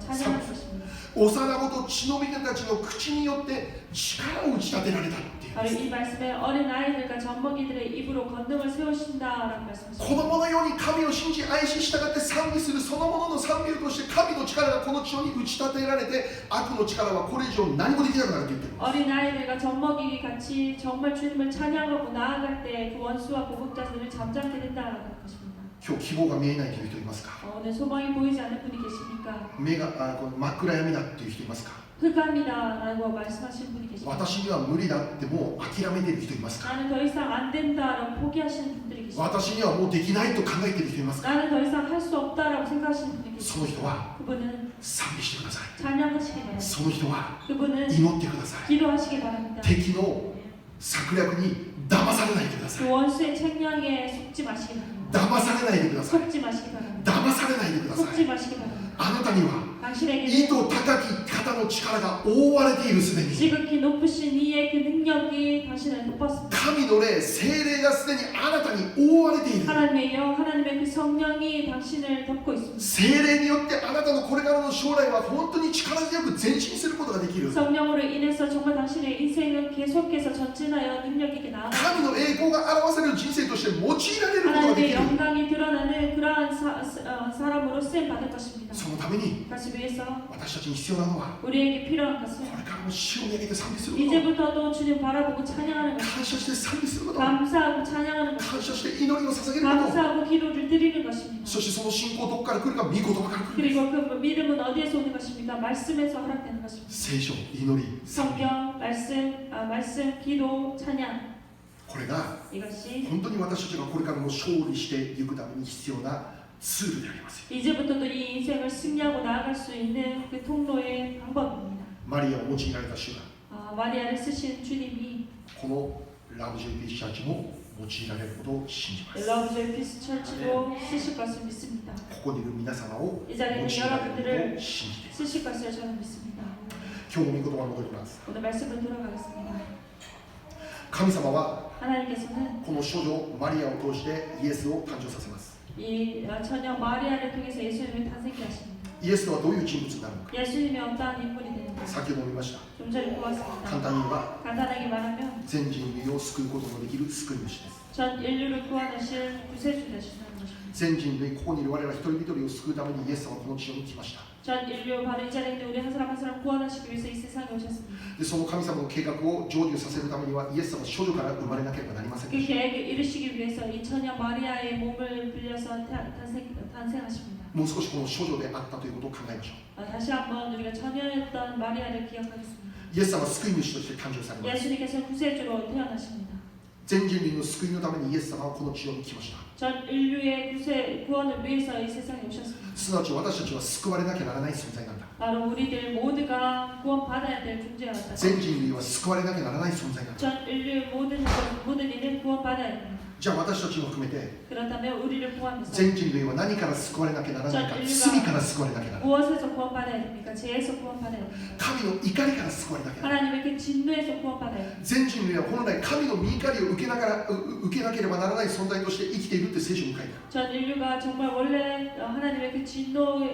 찬양할 것입니다. 幼子と血のみたちの口によって力を打ち立てられたっていう 바로 이 말씀에 어린아이들과 젖먹이들의 입으로 권능을 세우신다라는 子 말씀이십니다. 供のように神を信じ愛し従って賛美するそのものの賛美として、神の力がこの地上に打ち立てられて、悪の力はこれ以上何もできなくなると言ってる。 어린아이들과 젖먹이같이 정말 주님을 찬양하고 나아갈 때 그 원수와 보복자들을 잠잠게 된다라는 것입니다. 今日希望が見えないという人いますか？ 오늘 소망이 보이지 않는 분이 계십니까? 目がこの真っ暗闇だっていう人いますか？ 흑암이다라고 말씀하시는 분이 계십니까? 私には無理だってもう諦めている人いますか？ 나는 더 이상 안 된다라고 포기하시는 분들이 계십니까? 私にはもうできないと考えている人いますか？ 나는 더 이상 할 수 없다라고 생각하시는 분이 その 계십니까? 人は 그분은 賛美してください。 찬양하시기 바랍니다. その人は 그분은 祈ってください。 기도하시기 바랍니다. 敵の策略に騙されないでくださ 그 い。 원수의 책량에 속지 마시기 바랍니다. 騙されないでください。 속지 마시기 바랍니다. 騙騙されないでくださ 속지 い。 마시기 바랍니다. あなたには 당신에게는 糸高き方の力が覆われている。すでに 지극히 높으신 이의 그 능력이 당신을 덮었습니다. 神の霊、聖霊がすでにあなたに覆われている。 하나님의 영, 하나님의 그 성령이 당신을 덮고 있습니다. 聖霊によってあなたのこれからの将来は本当に力強く前進することができる。 성령으로 인해서 정말 당신의 인생은 계속해서 전진하여 능력 있게 나아가 神の栄光が表される人生として用いられることがで 하나님의 きる。 영광이 드러나는 그러한 사람으로 쓰임 받을 것입니다. そのために 그것을 위해서 私たちに必要なのは 우리에게 필요한 것은 これからも主を見上げて賛美すること、 이제부터도 주님 바라보고 찬양하는 것, 感謝して賛美すること、 감사하고 찬양하는 것, 感謝して祈りを捧げること、 감사하고 기도를 드리는 것입니다. そしてその信仰どこから来るか、御言葉から来る。 그리고 그 믿음은 어디에서 오는 것입니까? 말씀에서 허락되는 것입니다. 聖書、祈り、賛美、 성경, 말씀, 기도, 찬양, これが 이것이 本当に私たちがこれからも勝利していくために必要なツールであります。 이제부터도 이 인생을 승리하고 나아갈 수 있는 그 통로의 방법입니다. マリアを用いられた主が 마리아를 쓰신 주님이 このラブジョイピースチャーチも用いられることを信じます。 러브조이 피스 철치도 쓰실 것을 믿습니다. ここにいる皆様を 이 用い 자리에 ら 있는 れること 여러분들을 を信じて、 쓰실 것을 저는 믿습니다. 今日も御言葉に戻ります。 오늘 말씀을 돌아가겠습니다. 神様は 하나님께서는 この少女マリアを通してイエスを誕生させます。 이 처녀 마리아를 통해서 예수님을 탄생케 하십니다. イエスとはどういう人物になるのか、 예수님이 어떠한 인물이 되는가? 先ほども見ました。 좀 전에 簡 보았습니다. 単に言えば 간단하게 말하면 全人類を救うことのできる救い主です。 전 인류를 구원하실 구세주 되시는 것입니다. 全人類、ここにいる我ら一人一人を救うためにイエス様はこの地上に来ました。 전 인류 바로 이 자리에 있는 우리 한 사람 한 사람 구원하시기 위해서 이 세상에 오셨습니다. でその神様の計画を成就させるためにはイエス様は少女から生まれなければなりません 그 でした。 계획을 이루시기 위해서 이 처녀 마리아의 몸을 빌려서 탄생하십니다. もう少しこの少女であったということを考えましょう。 다시 한번 우리가 처녀였던 마리아를 기억하겠습니다. イエス様は救い主として誕生されます。 예수님께서 구세주로 태어나십니다. 全人類の救いのためにイエス様はこの地上に来ました。 전 인류의 구원을 위해서 이 세상에 오셨습니다. すなわち私たちは救われなきゃならない存在なんだ。 바로 우리들 모두가 구원받아야 될 존재였다. 全人類は救われなきゃならない存在なんだ。 전 인류의 모든 이는 구원받아야 됩니다. じゃあ私たちも含めて 그렇다면 우리를 포함해서 全人類は何から救われなきゃならないか、罪から救われなきゃならない。 무엇에서 구원받아야 됩니까? 죄에서 구원받아야 됩니다. 神の怒りから救われなきゃならない。 하나님의 그 진노에서 구원받아야 됩니다. 全人類は本来神の御怒りを受けなければならない存在として生きているって聖書に書いてある。 전 인류가 정말 원래 하나님의 그 진노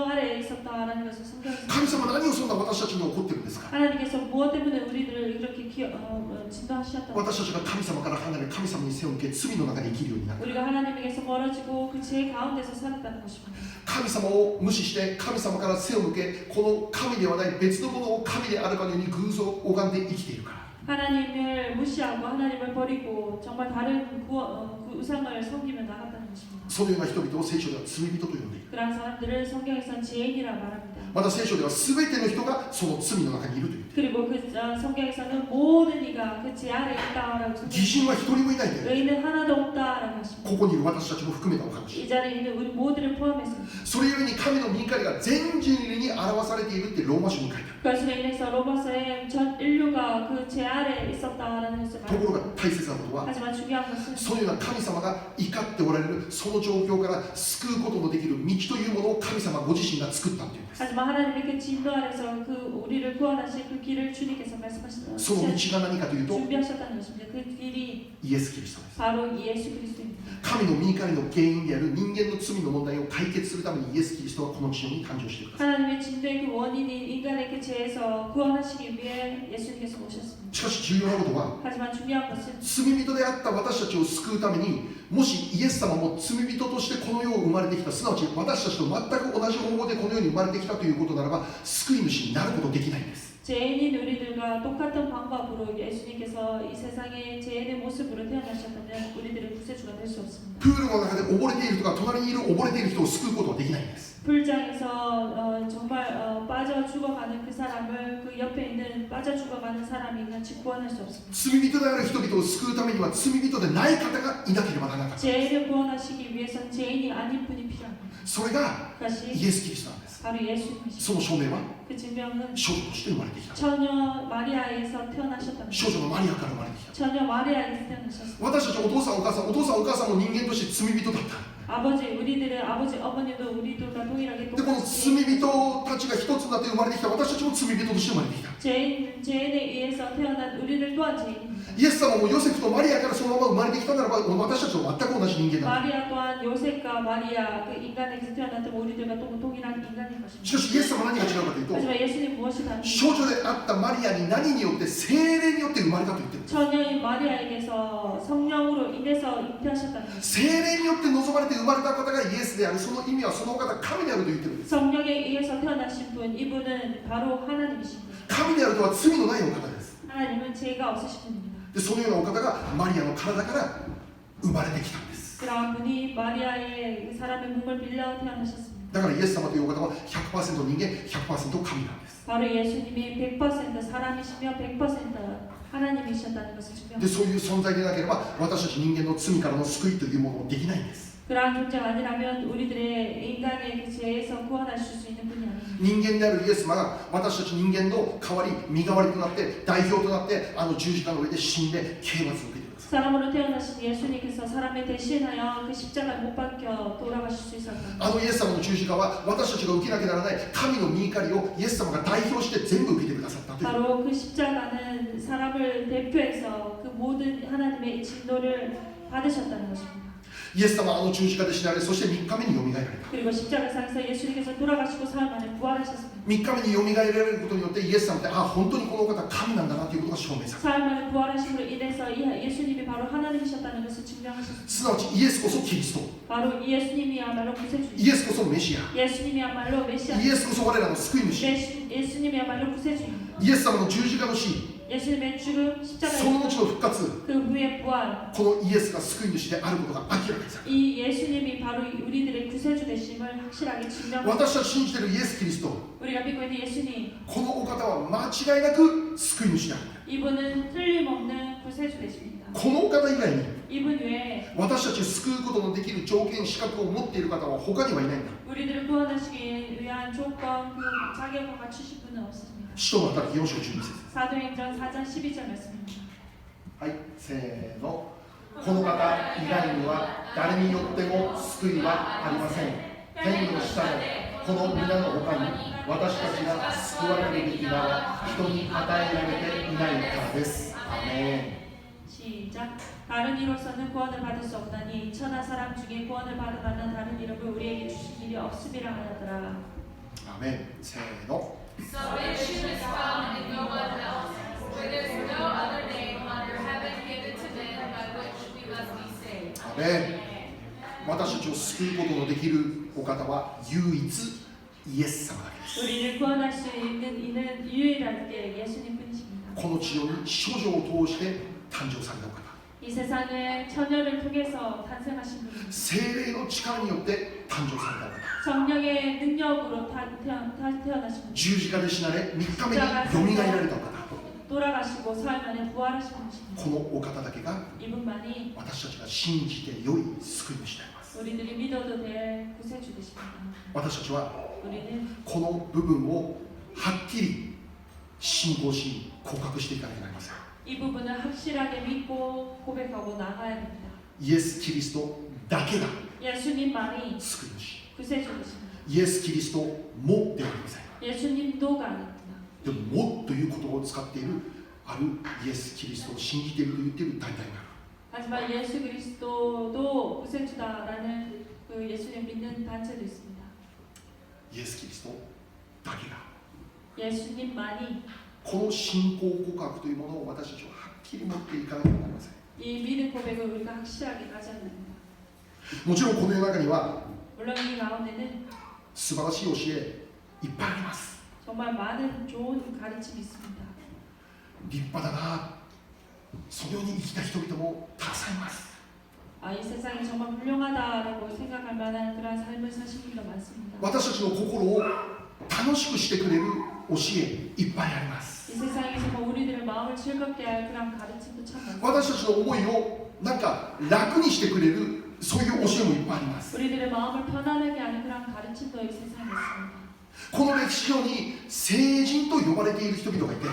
아래에 있었다라는 것을 성경에서 神様何をそんな私たちに怒ってるんですか。 하나님께서 무엇 때문에 우리들을 이렇게 진노하셨던 私たちが神様から離れ神様に背を向け罪の中で生きるようになる。 우리가 하나님에게서 멀어지고 그 죄 가운데서 살았다는 것입니다. 神様を無視して神様から背を向け、この神ではない別のものを神であるかのように偶像を拝んで生きているから。 하나님을 무시하고 하나님을 버리고 정말 다른 그 우상을 섬기며 나갔다는 것입니다. そのような人々を聖書では罪人と呼んでいる。 그런 사람들을 성경에서 죄인이라 말합니다. また聖書では全ての人がその罪の中にいるという。 그리고 그 성경에서는 모든 이가 그 죄 아래 있다라고 義人は一人もいないんだよ。 의인은 하나도 없다라고 하십니다. ここにいる私たちも含めたお話。 이 자리에 있는 우리 모두를 포함해서 それゆえに神の御怒りが全人類に表されているってローマ書に書いてある。 그것으로 인해서 로마서에 전 인류가 그 죄 아래 있었다라는 것을 ところ 말합니다. が大切なことは、 하지만 중요한 것은 そのような神様が怒っておられるその状況から救うことのできる道というものを神様ご自身が作ったというんです。 하지만 하나님의 그 진노 아래서 그 우리를 구원하실 그 길을 주님께서 その道が何かというと 준비하셨다는 것입니다. 그 길이 イエス・キリストです。 바로 예수 그리스도입니다. 神の御怒りの原因である人間の罪の問題を解決するためにイエス・キリストはこの地上に誕生してください。 하나님의 진노의 그 원인인 인간의 그 죄에서 구원하시기 위해 예수님께서 오셨습니다. しかし重要なことは、 하지만 중요한 것은 罪人であった私たちを救うために、もしイエス様も罪人としてこの世を生まれてきた、すなわち私たちと全く同じ方法でこの世に生まれてきたということならば、救い主になることできないんです。 죄인인 우리들과 똑같은 방법으로 예수님께서 이 세상에 죄인의 모습으로 태어나셨다면 우리들의 구세주가 될 수 없습니다. プールの中で溺れている人が隣にいる溺れている人を救うことはできないんです。 불장에서 정말 빠져 죽어가는 그 사람을 그 옆에 있는 빠져 죽어가는 사람이 같이 구원할 수 없습니다. 罪人である人々を救うためには罪人でない方がいなければならなかった。 죄인을 구원하시기 위해서는 죄인이 아닌 분이 필요합니다. それが 그것이 イエス・キリストなんです。 바로 예수님이십니다. その証明は 그 증명은 少女として生まれてきた。 처녀 마리아에서 태어나셨다는 少女のマリアから生まれてきた。 처녀 마리아에서 태어나셨습니다. 私たちお父さんお母さんも人間として罪人だった。 아버지 우리들의 아버지 어머니도 우리들과 동일하게 でこの罪 똑같이 人たちが一つになって生まれてきた私たちも罪人として生まれてきた 죄인에 의해서 태어난 우리들 또한 죄인입니다. イエス様もヨセフとマリアからそのまま生まれてきたならば私たちと全く同じ人間だ 마리아 또한 요셉과 마리아 그 인간에게서 태어났던 우리들과 동일한 인간인 しか 것입니다. しイエス様は何が違うかというと 하지만 예수님 무엇이 다릅니까? 少女であったマリアに何によって聖霊によって生まれたと言ってる 처녀인 마리아에게서 성령으로 인해서 잉태하셨다는 것입니다. 聖霊によって望まれて生まれた方がイエスであるその意味はそのお方神であると言ってるんです 성령에 의해서 태어나신 분 이분은 바로 하나님이신 분입니다. 神であるとは罪のないお方です 하나님은 죄가 없으신 분입니다. でそのようなお方がマリアの体から生まれてきたんです 그러한 분이 마리아의 사람의 몸을 빌려 태어나셨습니다. だからイエス様というお方は 100% 人間 100% 神なんです 바로 예수님이 100% 사람이시며 100% 하나님이셨다는 것을 で 증명합니다. そういう存在でなければ私たち人間の罪からの救いというものもできないんです 그러한 존재가 아니라면 우리들의 인간의 그 죄에서 구원하실 수 있는 분이 아닙니다. 人間であるイエス様が私たち人間の代わり身代わりとなって代表となってあの十字架の上で死んで刑罰を受けてください 사람으로 태어나신 예수님께서 사람의 대신하여 그 십자가에 못 박혀 돌아가실 수 있었다. あのイエス様の十字架は私たちが受けなきゃならない神の御怒りをイエス様が代表して全部受けてくださったという 바로 그 십자가는 사람을 대표해서 그 모든 하나님의 진노를 받으셨다는 것입니다. イエス様はあの十字架で死なれそして3日目によみがえられた 그리고 십자가상에서 예수님께서 돌아가시고 사흘 만에 부활하셨습니다. 3日目によみがえられることによってイエス様って本当にこのお方は神なんだなということが証明された 사흘 만에 부활하심으로 인해서 예수님이 바로 하나님이셨다는 것을 증명하셨습니다. すなわちイエスこそキリスト 바로 예수님이야말로 구세주이시죠. イエスこそメシア 예수님이야말로 메시아. イエスこそ我らの救い主 예수님이야말로 구세주입니다. イエス様の十字架の死 예수님의 죽음 そ 십자가의 の後の復活 그 후에 부활. このイエスが救い主であることが明らかにされた 이 예수님이 바로 우리들의 구세주 되심을 확실하게 증명합니다. 私たち信じているイエス・キリスト 우리가 믿고 있는 예수님, このお方は間違いなく救い主である 이분은 틀림없는 구세주 되십니다. このお方以外に 이분 외에 私たちを救うことのできる条件資格を持っている方は他にはいないんだ 우리들을 구원하시기 위한 조건, 그 자격을 갖추신 분은 없습니다. 使徒の働き4章12節 사도행전 4장 12절 말씀입니다. はいせーのこの方以外には誰によっても救いはありません天の下のこの皆の他に私たちが救われるべき名は人に与えられていないからですアメン 시작. 다른 이로서는 구원을 받을 수 없나니 천하 사람 중에 구원을 받을 만한 다른 이름을 우리에게 주신 일이 없음이라 하였더라. アメンせーの Salvation is found in no one else, for there is no other name under heaven given to men by which we must be saved. アメン私たちを救うことのできるお方は唯一イエス様だけです 우리를 구원할 수 있는 이는 유일할 때 예수님 뿐이십니다. この地上に処女を通して誕生されたお方 이 세상에 처녀를 통해서 탄생하신 분입니다. 聖霊の力によって誕生されたお方 성령의 능력으로 태어나신 분. 十字架で死なれ3日目によみがえられたお方 돌아가시고 사흘 만에 부활하신 분이십니다. このお方だけが 이분만이 私たちが信じて良い救い主であります 우리들이 믿어도 될 구세주 되십니다. 私たちは 우리는 この部分をはっきり信仰し告白していかなきゃなりません 이 부분을 확실하게 믿고 고백하고 나가야 됩니다. イエス・キリストだけが 예수님만이 救い主 구세주 되십니다. イエス・キリストもではありません 예수님도가 아닙니다. でももという言葉を使っているあるイエス・キリストを信じていると言っている団体がある 하지만 예수 그리스도도 구세주다라는 그 예수님 믿는 단체도 있습니다. イエス・キリストだけが 예수님만이 この信仰告白というものを私たちははっきり持っていかなければなりません 이 믿음 고백을 우리가 확실하게 가져야 됩니다. もちろんこの世の中には 물론 이 가운데는 素晴らしい教えいっぱいあります 정말 많은 좋은 가르침이 있습니다. 立派だなそのように生きた人々もたくさんいます 이 세상이 정말 훌륭하다라고 생각할 만한 그런 삶을 사신 분도 많습니다. 私たちの心を楽しくしてくれる教えいっぱいあります 이 세상에 정말 우리들의 마음을 즐겁게 할 그런 가르침도 참 많습니다. 私たちの思いをなんか楽にしてくれるそういう教えもいっぱいあります 우리들의 마음을 편안하게 하는 그런 가르침도 이 세상에 있습니다. この歴史上に聖人と呼ばれている人々がいて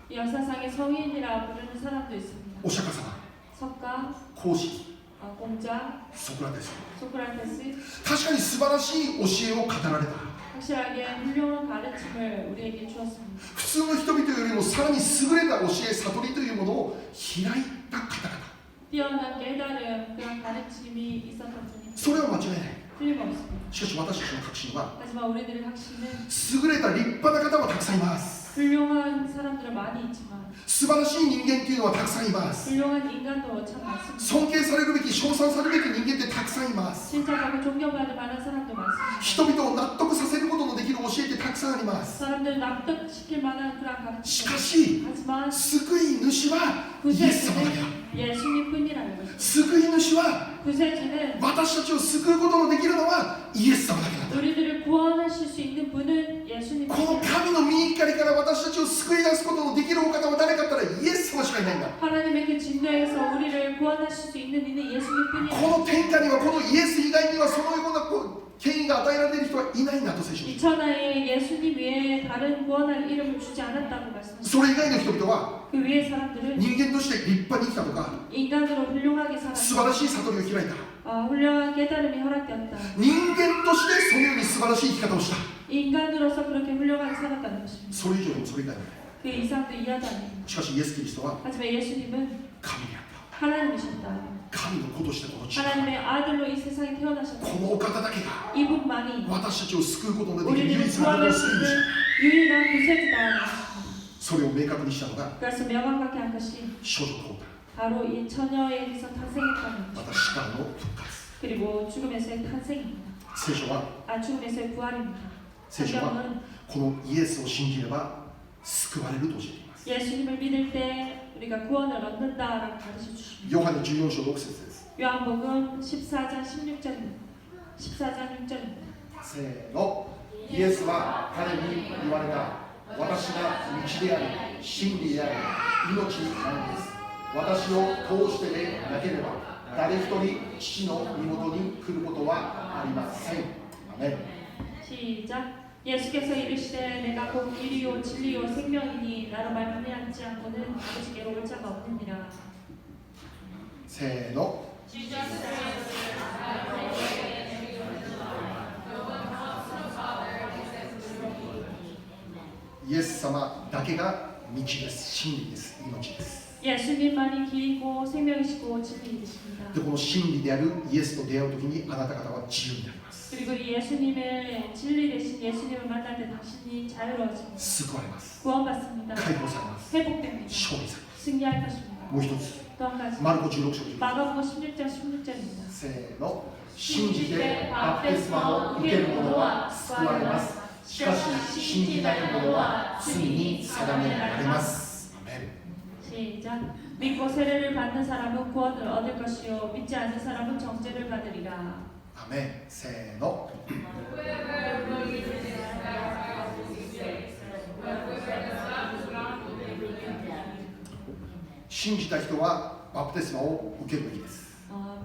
이 역사상에 성인이라 부르는 사람도 있습니다. お釈迦様 석가, 孔子 공자, ソクラテス。 소크라테스 確かに素晴らしい教えを語られた。 확실하게 훌륭한 가르침을 우리에게 주었습니다. 普通の人々よりもさらに優れた教え、悟りというものを開いた方々。 뛰어난 깨달음, 그런 가르침이 있었던 분이 それは間違いない。 틀림없습니다. しかし私たちの確信は、 하지만 우리들의 확신은 優れた立派な方はたくさんいます。 훌륭한 사람들은 많이 있지만 素晴らしい人間というのはたくさんいます。 훌륭한 인간도 참 많습니다. 尊敬されるべき、称賛されるべき人間ってたくさんいます。 칭찬하고 존경받을 만한 사람도 많습니다. 人々を納得させることのできる教えってたくさんあります。 사람들을 납득시킬 만한 그런 し 가르침. かし、 하지만 救い主はイエス様だけだ。 예수님뿐이라는 것입니다. 救い主は 구세주는 私たちを救うことのできるのはイエス様だけなんだ。 우리들을 구원하실 수 있는 분은 この 예수님입니다. 神の御怒りから私たちを救い出すことのできるお方は誰かったらイエス様しかいないんだ。 하나님의 그 진노에서 우리를 구원하실 수 있는 이는 こ 예수님뿐이에요. の天下にはこのイエス以外にはそのような権威が与えられている人はいないんだと聖書に。 이 천하에 예수님 외에 다른 구원할 이름을 주지 않았다고 말씀하십니다. それ以外の人々は 그 위에 사람들은 人間として立派に生きたとか 인간으로 훌륭하게 素晴ら 살았다. しい悟りを開いた。 훌륭한 깨달음이 허락되었다. 人間としてそのように素晴らしい生き方をした。 인간으로서 그렇게 훌륭하게 살았다는 것입니다. それ以上にもそれ以外にもない。 그 이상도 이하도 아닙니다. しかしイエス・キリストは 하지만 예수님은 神であった。 하나님이셨다. 神の子としてこの地、 하나님의 아들로 이 세상에 태어나셨다. このお方だけが 이분만이 私たちを救うことのできる唯 우리를 一なる 구원할 救 수 い主だ。 있는 유일한 구세주다. それを明確にしたのが 그래서 명확하게 한 것이 少女降誕、 바로 이 처녀에게서 탄생했다는 ま 것. た死からの復活。 그리고 죽음에서의 탄생입니다. 聖書は 죽음에서의 부활입니다. 聖書は 성경은 このイエスを信じれば救われると教えています。 예수님을 믿을 때 우리가 구원을 얻는다라고 가르쳐 주십니다. ヨハネ14章6節です。 요한복음 14장 16절입니다. 14장 6절입니다. せーの。イエスは彼に言われた。私が道であり、真理であり、命なんです。私を通してでなければ、誰一人父の身元に来ることはありません。アメン。 시작. 예수께서 이르시되 내가 곧 길이요 진리요 생명이니 나로 말미암지 않고는 아버지께로 올 자가 없느니라. せーの。イエス様だけが道です、真理です、命です。 예수님만이 길이고 생명이시고 진리이십니다. で、この真理であるイエスと出会うときにあなた方は自由になります。 그리고 이 예수님의 진리 되신 예수님을 만날 때 당신이 자유로워집니다. 救われます。 구원받습니다. 解放されます。 회복됩니다. 勝利されます。 승리할 것입니다. もう一つ、 또 한 가지 マルコ16章16 마가복음 16장 16절입니다. せーの。信じてバプテスマを受ける者は救われます。しかし信じない者は罪に定められます。アメン。 시작. 믿고 세례를 받는 사람은 구원을 얻을 것이요 믿지 않는 사람은 정죄를 받으리라. アメン。せーの。信じた人はバプテスマを受けるべきです。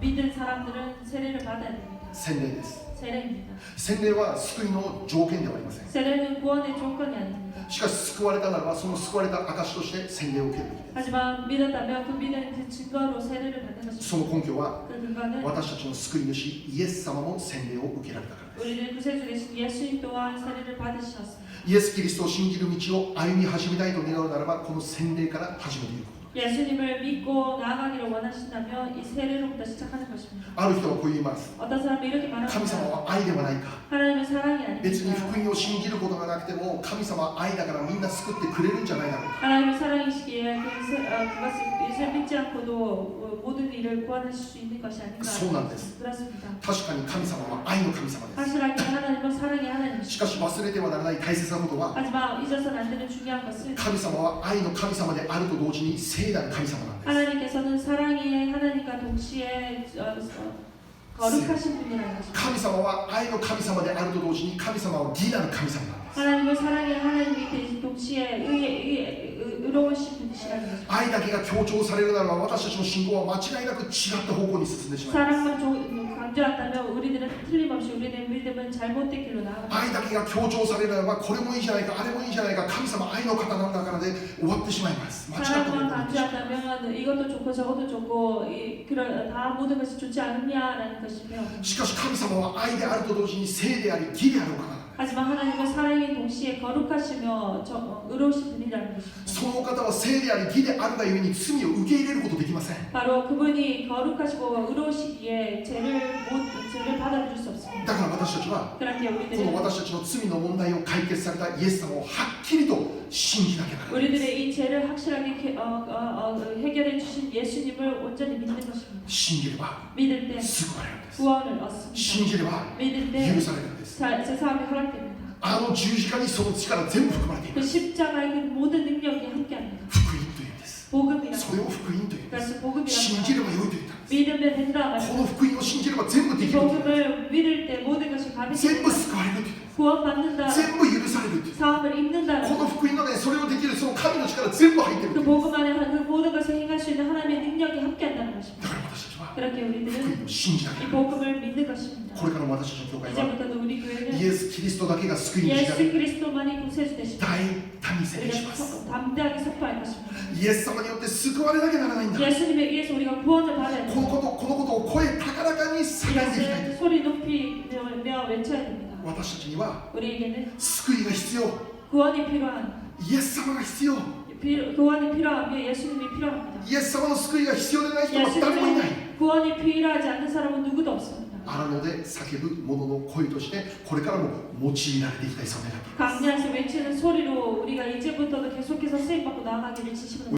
믿은 사람들은 세례를 받아야 됩니다. 洗礼です。 세례입니다. 洗礼は救いの条件ではありません。 세례는 구원의 조건이 아닙니다. しかし救われたならばその救われた証として洗礼を受けるべきです。 하지만 믿었다면 그 믿은 그 증거로 세례를 받는 것입니다. その根拠は 그 근거는 私たちの救い主イエス様も洗礼を受けられたからです。 우리는 구세주 되신 예수님 또한 세례를 받으셨습니다. イエス・キリストを信じる道を歩み始めたいと願うならばこの洗礼から始めていくこと。 예수님을 믿고 나아가기를 원하신다면 이 세례로부터 시작하는 것입니다. ある人はこう言います。 어떤 사람이 이렇게 神様 말합니다. は愛ではないか。 하나님의 사랑이 別に 아닙니다. 福音を信じることがなくても神様は愛だからみんな救ってくれるんじゃないだろうか。 하나님의 사랑이시기에 그것을 믿지 않고도 모든 일을 구원하실 수 있는 것이 아닌가. そうなんです。 그렇습니다. 確かに神様は愛の神様です。 확실하게 하나님은 사랑의 し 하나님이시죠. かし忘れてはならない大切なことは 하지만 잊어서는 안 되는 중요한 것은 神様は愛の神様であると同時に聖なる神様なんです。 하나님께서는 사랑의 하나님과 동시에 거룩하신 분이라는 것입니다. 神様は愛の神様であると同時に神様は義なる神様なんです。 하나님은 사랑의 하나님이 되신 동시에 의로우신 분이시라는 것입니다. 愛だけが強調されるならば私たちの信仰は間違いなく違った方向に進んでしまいます。 사랑만 강조한다면 우리들은 틀림없이 우리의 믿음은 잘못된 길로 나아갑니다. 愛だけが強調されればこれもいいじゃないかあれもいいじゃないか神様愛の方なんだからで終わってしまいます。間違ったこと 사랑만 になってしまう。 강조한다면 이것도 좋고 저것도 좋고 그런 다 모든 것이 좋지 않느냐라는 것이 배워집니다. しかし神様は愛であると同時に聖であり義であるお方なんです。 하지만 하나님은 사랑이 동시에 거룩하시며 의로우신 분이라는 것입니다. その方は聖であり義であるがゆえに罪を受け入れることできません。 바로 그분이 거룩하시고 의로우시기에 죄를 받아들일 수 없습니다. だから私たちは 그렇게 この 우리들은 私たちの罪の問題を解決されたイエス様をはっきりと信じなきゃならない。 우리들의 이 죄를 확실하게 해결해 주신 예수님을 온전히 믿는 것입니다. 信じれば 믿을 때 救われるんです。 구원을 얻습니다. 信じれば 믿을 때 許されるんです。 제사함이 허락됩니다. あの十字架にその力全部含まれてい 그 ます。 십자가의 그 모든 능력이 함께합니다. 福音というんです。 복음이라고. それを福音というんです。 그래서 복음이라고. 信じればよいと言ったんです。 믿으면 된다 この福音を信じれば全部で 이 きると言ったんです。 복음을 믿을 때 모든 것이 全部 가능합니다. 救われると言ったんです。 구원받는다. 全部許されると言ったん 사함을 입는다. です。この福音の中にそれをできるその神の力全部入ってると 그 言うんです。 복음 안에 그 모든 것을 행할 수 있는 하나님의 능력이 함께한다는 だ 것입니다. から私たちは 그렇게 福 우리들은 音を信じなきゃ 이 ならない。 복음을 믿는 것입니다. これからも私たちの教会は 이제부터도 우리 イ 교회는 エス・キリストだけが救い主であ 예수 る 그리스도만이 구세주 되십니다. 大民生にします。 우리가 담대하게 선포할 것입니다. イエス様によって救われなきゃならないんだ。 예수님에 의해서 우리가 구원을 받아야 この 됩니다. ことを声高らかに叫んでいきたい。 이것을 소리 높이며 외쳐야 됩니다. 私たちには 우리에게는 救いが必要。 구원이 필요한 イエス様が必要。 구원이 필요하며 예수님이 필요합니다. イエス様の救いが必要でない人は誰もいない。 예수님의 구원이 필요하지 않는 사람은 누구도 없습니다. 荒野で叫ぶ者の声としてこれからも用いられていきたい、そんな願いです。 강렬해서 외치는 소리로 우리가 이제부터도 계속해서 쓰임받고 나아가기를 지시합니다.